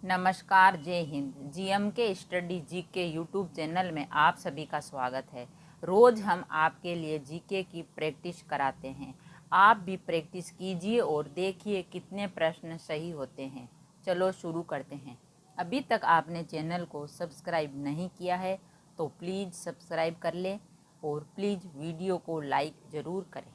नमस्कार, जय Hind. GMK study GK YouTube channel में आप सभी का स्वागत है। रोज़ हम आपके लिए जीके की प्रैक्टिस कराते हैं। आप भी प्रैक्टिस कीजिए और देखिए कितने प्रश्न सही होते हैं। चलो शुरू करते हैं। अभी तक आपने चैनल को सब्सक्राइब नहीं किया है तो प्लीज़ सब्सक्राइब कर लें और प्लीज़ वीडियो को लाइक ज़रूर करें।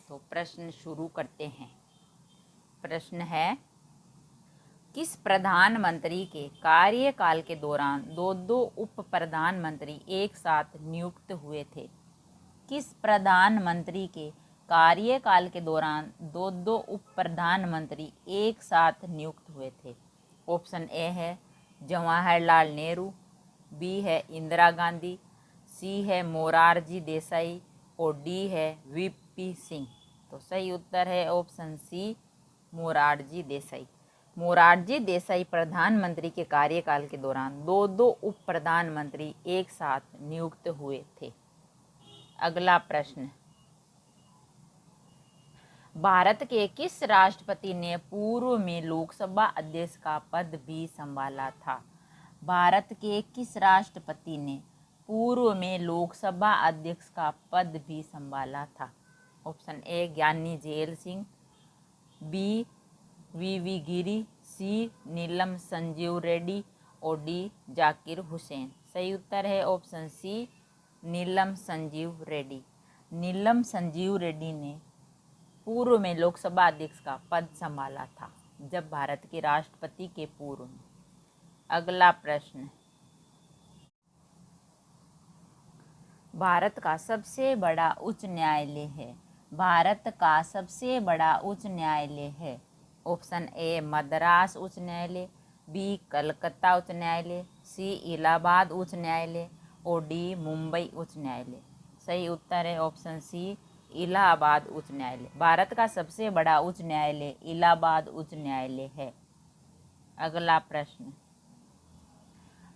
तो प्रश्न शुरू करते हैं। प्रश्न है, किस प्रधानमंत्री के कार्यकाल के दौरान दो उप प्रधानमंत्री एक साथ नियुक्त हुए थे? किस प्रधानमंत्री के कार्यकाल के दौरान दो उप प्रधानमंत्री एक साथ नियुक्त हुए थे? ऑप्शन ए है जवाहरलाल नेहरू, बी है इंदिरा गांधी, सी है मोरारजी देसाई और डी है वीपी सिंह। तो सही उत्तर है ऑप्शन सी, मोरारजी देसाई। मोरारजी देसाई प्रधानमंत्री के कार्यकाल के दौरान दो उप प्रधानमंत्री एक साथ नियुक्त हुए थे। अगला प्रश्न, भारत के किस राष्ट्रपति ने पूर्व में लोकसभा अध्यक्ष का पद भी संभाला था? भारत के किस राष्ट्रपति ने पूर्व में लोकसभा अध्यक्ष का पद भी संभाला था? ऑप्शन ए ज्ञानी जेल सिंह, बी वी गिरी, सी नीलम संजीव रेड्डी और डी जाकिर हुसैन। सही उत्तर है ऑप्शन सी, नीलम संजीव रेड्डी। नीलम संजीव रेड्डी ने पूर्व में लोकसभा अध्यक्ष का पद संभाला था, जब भारत के राष्ट्रपति के पूर्व में। अगला प्रश्न, भारत का सबसे बड़ा उच्च न्यायालय है? भारत का सबसे बड़ा उच्च न्यायालय है? ऑप्शन ए मद्रास उच्च न्यायालय, बी कलकत्ता उच्च न्यायालय, सी इलाहाबाद उच्च न्यायालय और डी मुंबई उच्च न्यायालय। सही उत्तर है ऑप्शन सी, इलाहाबाद उच्च न्यायालय। भारत का सबसे बड़ा उच्च न्यायालय इलाहाबाद उच्च न्यायालय है। अगला प्रश्न,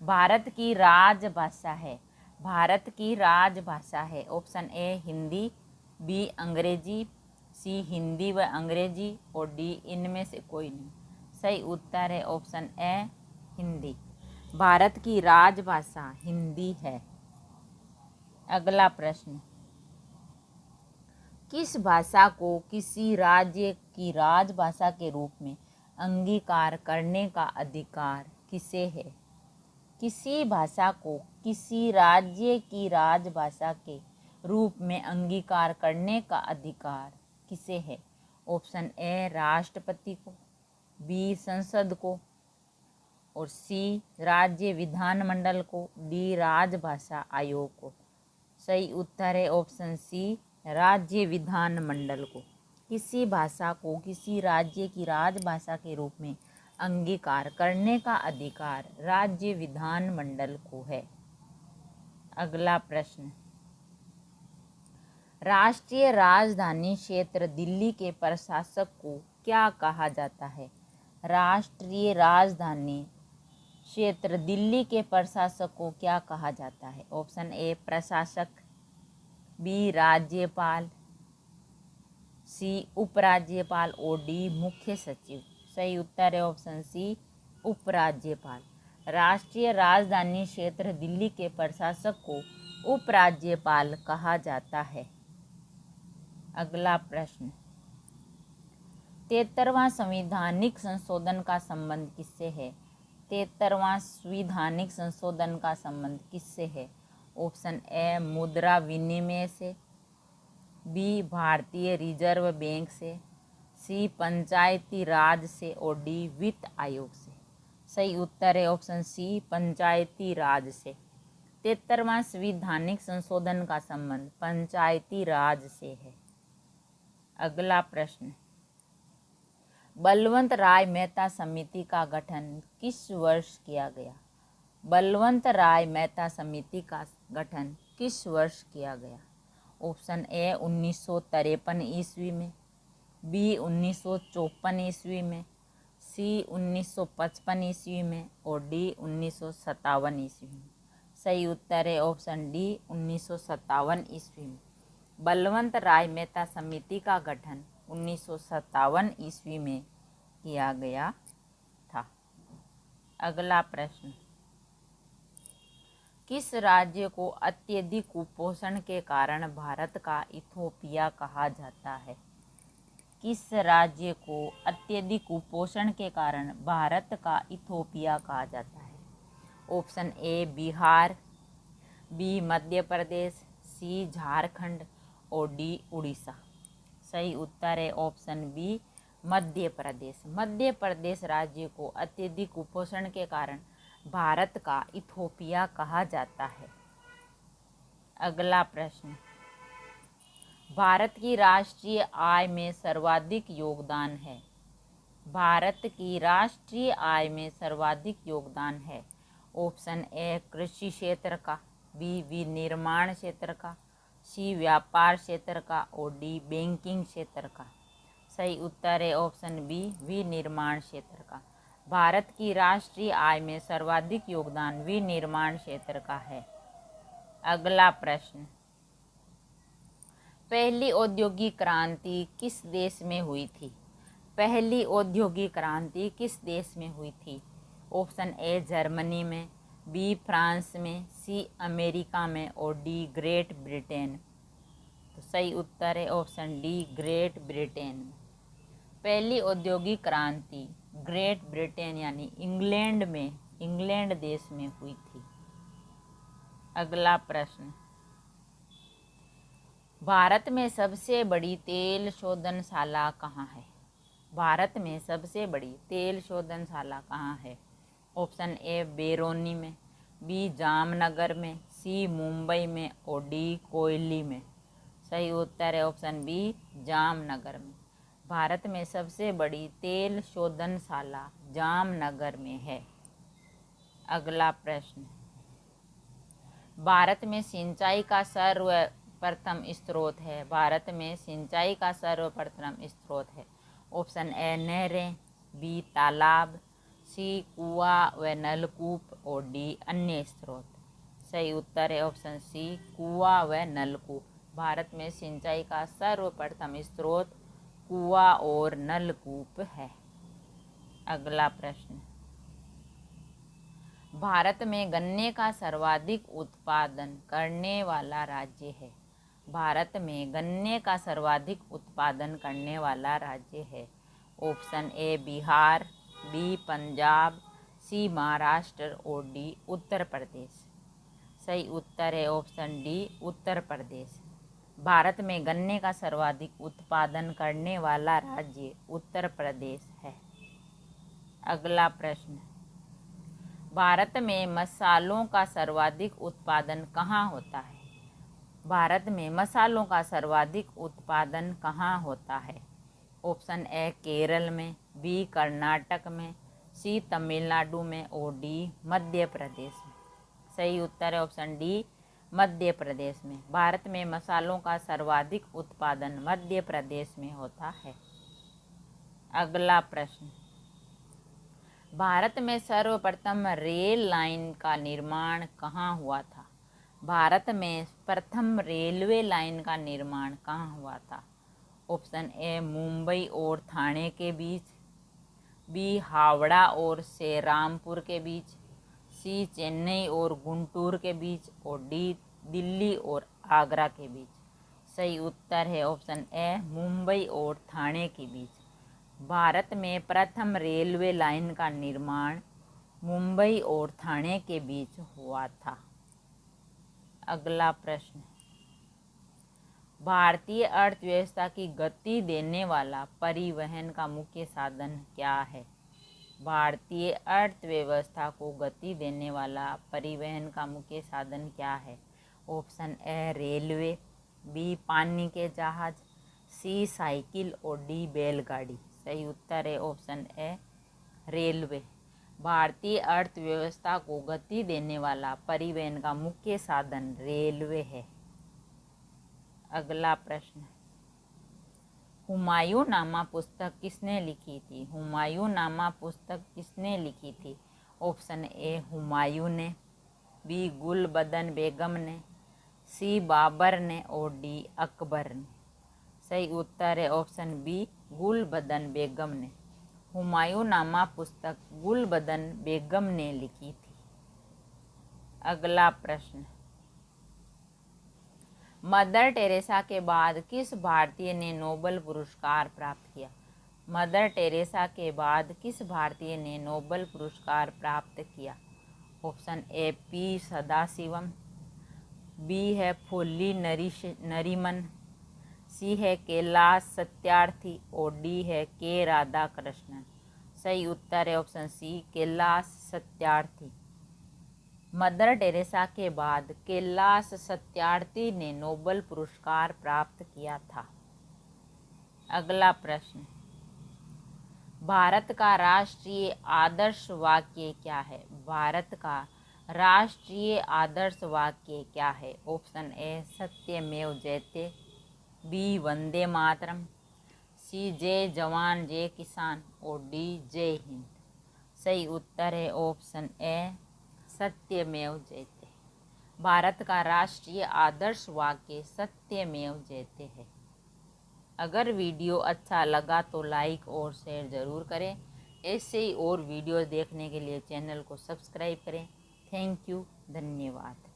भारत की राजभाषा है? भारत की राजभाषा है? ऑप्शन ए हिंदी, बी अंग्रेजी, सी हिंदी व अंग्रेजी और डी इनमें से कोई नहीं। सही उत्तर है ऑप्शन ए हिंदी। भारत की राजभाषा हिंदी है। अगला प्रश्न, किस भाषा को किसी राज्य की राजभाषा के रूप में अंगीकार करने का अधिकार किसे है? किसी भाषा को किसी राज्य की राजभाषा के रूप में अंगीकार करने का अधिकार किसे है? ऑप्शन ए राष्ट्रपति को, बी संसद को और सी राज्य विधानमंडल को, डी राजभाषा आयोग को। सही उत्तर है ऑप्शन सी, राज्य विधानमंडल को। किसी भाषा को किसी राज्य की राजभाषा के रूप में अंगीकार करने का अधिकार राज्य विधानमंडल को है। अगला प्रश्न, राष्ट्रीय राजधानी क्षेत्र दिल्ली के प्रशासक को क्या कहा जाता है? राष्ट्रीय राजधानी क्षेत्र दिल्ली के प्रशासक को क्या कहा जाता है? ऑप्शन ए प्रशासक, बी राज्यपाल, सी उपराज्यपाल और डी मुख्य सचिव। सही उत्तर है ऑप्शन सी, उपराज्यपाल। राष्ट्रीय राजधानी क्षेत्र दिल्ली के प्रशासक को उपराज्यपाल कहा जाता है। अगला प्रश्न, 73वां संवैधानिक संशोधन का संबंध किससे है? 73वां संवैधानिक संशोधन का संबंध किससे है? ऑप्शन ए मुद्रा विनिमय से, बी भारतीय रिजर्व बैंक से, सी पंचायती राज से और डी वित्त आयोग से। सही उत्तर है ऑप्शन सी, पंचायती राज से। 73वां संवैधानिक संशोधन का संबंध पंचायती राज से है। अगला प्रश्न, बलवंत राय मेहता समिति का गठन किस वर्ष किया गया? बलवंत राय मेहता समिति का गठन किस वर्ष किया गया? ऑप्शन ए 1953 ईस्वी में, बी 1954 ईस्वी में, सी 1955 ईस्वी में और डी 1957 ईस्वी में। सही उत्तर है ऑप्शन डी, 1957 ईस्वी में। बलवंत राय मेहता समिति का गठन 1957 ईस्वी में किया गया था। अगला प्रश्न, किस राज्य को अत्यधिक कुपोषण के कारण भारत का इथोपिया कहा जाता है? किस राज्य को अत्यधिक कुपोषण के कारण भारत का इथोपिया कहा जाता है? Option A Bihar, B Madhya Pradesh, सी झारखंड और डी उड़ीसा। सही उत्तर है ऑप्शन बी मध्य प्रदेश। मध्य प्रदेश राज्य को अत्यधिक कुपोषण के कारण भारत का इथोपिया कहा जाता है। अगला प्रश्न, भारत की राष्ट्रीय आय में सर्वाधिक योगदान है। भारत की राष्ट्रीय आय में सर्वाधिक योगदान है। ऑप्शन ए कृषि क्षेत्र का, बी विनिर्माण क्षेत्र का, सी व्यापार क्षेत्र का और डी बैंकिंग क्षेत्र का। सही उत्तर है ऑप्शन बी विनिर्माण क्षेत्र का। भारत की राष्ट्रीय आय में सर्वाधिक योगदान विनिर्माण क्षेत्र का है। अगला प्रश्न, पहली औद्योगिक क्रांति किस देश में हुई थी? पहली औद्योगिक क्रांति किस देश में हुई थी? ऑप्शन ए जर्मनी में, बी फ्रांस में, सी अमेरिका में और डी ग्रेट ब्रिटेन। तो सही उत्तर है ऑप्शन डी ग्रेट ब्रिटेन में। पहली औद्योगिक क्रांति ग्रेट ब्रिटेन यानी इंग्लैंड में, इंग्लैंड देश में हुई थी। अगला प्रश्न, भारत में सबसे बड़ी तेल शोधनशाला कहाँ है? भारत में सबसे बड़ी तेल शोधनशाला कहाँ है? ऑप्शन ए बेरोनी में, बी जामनगर में, सी मुंबई में और डी कोयली में। सही उत्तर है ऑप्शन बी जामनगर में। भारत में सबसे बड़ी तेल शोधनशाला जामनगर में है। अगला प्रश्न, भारत में सिंचाई का सर्वप्रथम स्रोत है। भारत में सिंचाई का सर्वप्रथम स्रोत है। ऑप्शन ए नहरें, बी तालाब, सी कुआं व नलकूप और डी अन्य स्रोत। सही उत्तर है ऑप्शन सी कुआं व नलकूप। भारत में सिंचाई का सर्वप्रथम स्रोत कुआं और नलकूप है। अगला प्रश्न, भारत में गन्ने का सर्वाधिक उत्पादन करने वाला राज्य है। भारत में गन्ने का सर्वाधिक उत्पादन करने वाला राज्य है। Option A Bihar, B Punjab, C Maharashtra और डी उत्तर प्रदेश। सही उत्तर है ऑप्शन डी उत्तर प्रदेश। भारत में गन्ने का सर्वाधिक उत्पादन करने वाला राज्य उत्तर प्रदेश है। अगला प्रश्न, भारत में मसालों का सर्वाधिक उत्पादन कहाँ होता है? भारत में मसालों का सर्वाधिक उत्पादन कहाँ होता है? ऑप्शन ए केरल में, बी कर्नाटक में, सी तमिलनाडु में और डी मध्य प्रदेश में। सही उत्तर है ऑप्शन डी मध्य प्रदेश में। भारत में मसालों का सर्वाधिक उत्पादन मध्य प्रदेश में होता है। अगला प्रश्न, भारत में सर्वप्रथम रेल लाइन का निर्माण कहाँ हुआ था? भारत में प्रथम रेलवे लाइन का निर्माण कहाँ हुआ था? ऑप्शन ए मुंबई और ठाणे के बीच, बी हावड़ा और श्रीरामपुर के बीच, सी चेन्नई और गुंटूर के बीच और डी दिल्ली और आगरा के बीच। सही उत्तर है ऑप्शन ए मुंबई और ठाणे के बीच। भारत में प्रथम रेलवे लाइन का निर्माण मुंबई और ठाणे के बीच हुआ था। अगला प्रश्न, भारतीय अर्थव्यवस्था की गति देने वाला परिवहन का मुख्य साधन क्या है? भारतीय अर्थव्यवस्था को गति देने वाला परिवहन का मुख्य साधन क्या है? ऑप्शन ए रेलवे, बी पानी के जहाज, सी साइकिल और डी बैलगाड़ी। सही उत्तर है ऑप्शन ए रेलवे। भारतीय अर्थव्यवस्था को गति देने वाला परिवहन का मुख्य साधन रेलवे है। अगला प्रश्न, हुमायूंनामा पुस्तक किसने लिखी थी? हुमायूंनामा पुस्तक किसने लिखी थी? ऑप्शन ए हुमायूं ने, बी गुलबदन बेगम ने, सी बाबर ने और डी अकबर ने। सही उत्तर है ऑप्शन बी गुलबदन बेगम ने। हुमायूंनामा पुस्तक गुलबदन बेगम ने लिखी थी। अगला प्रश्न, मदर टेरेसा के बाद किस भारतीय ने नोबेल पुरस्कार प्राप्त किया? मदर टेरेसा के बाद किस भारतीय ने नोबेल पुरस्कार प्राप्त किया? Option A P Sathasivam, B है फुल्ली नरीमन, सी है कैलाश सत्यार्थी और डी है के राधाकृष्णन। सही उत्तर है option C Kailash Satyarthi. Mother Teresa के बाद कैलाश सत्यार्थी ने नोबेल पुरस्कार प्राप्त किया था। अगला प्रश्न, भारत का राष्ट्रीय आदर्श वाक्य क्या है? भारत का राष्ट्रीय आदर्श वाक्य क्या है? ऑप्शन ए सत्यमेव जयते, बी वंदे मातरम, सी जय जवान जय किसान और डी जय हिंद। सही उत्तर है ऑप्शन ए सत्यमेव जयते। भारत का राष्ट्रीय आदर्श वाक्य सत्यमेव जयते है। अगर वीडियो अच्छा लगा तो लाइक और शेयर ज़रूर करें। ऐसे ही और वीडियो देखने के लिए चैनल को सब्सक्राइब करें। थैंक यू, धन्यवाद।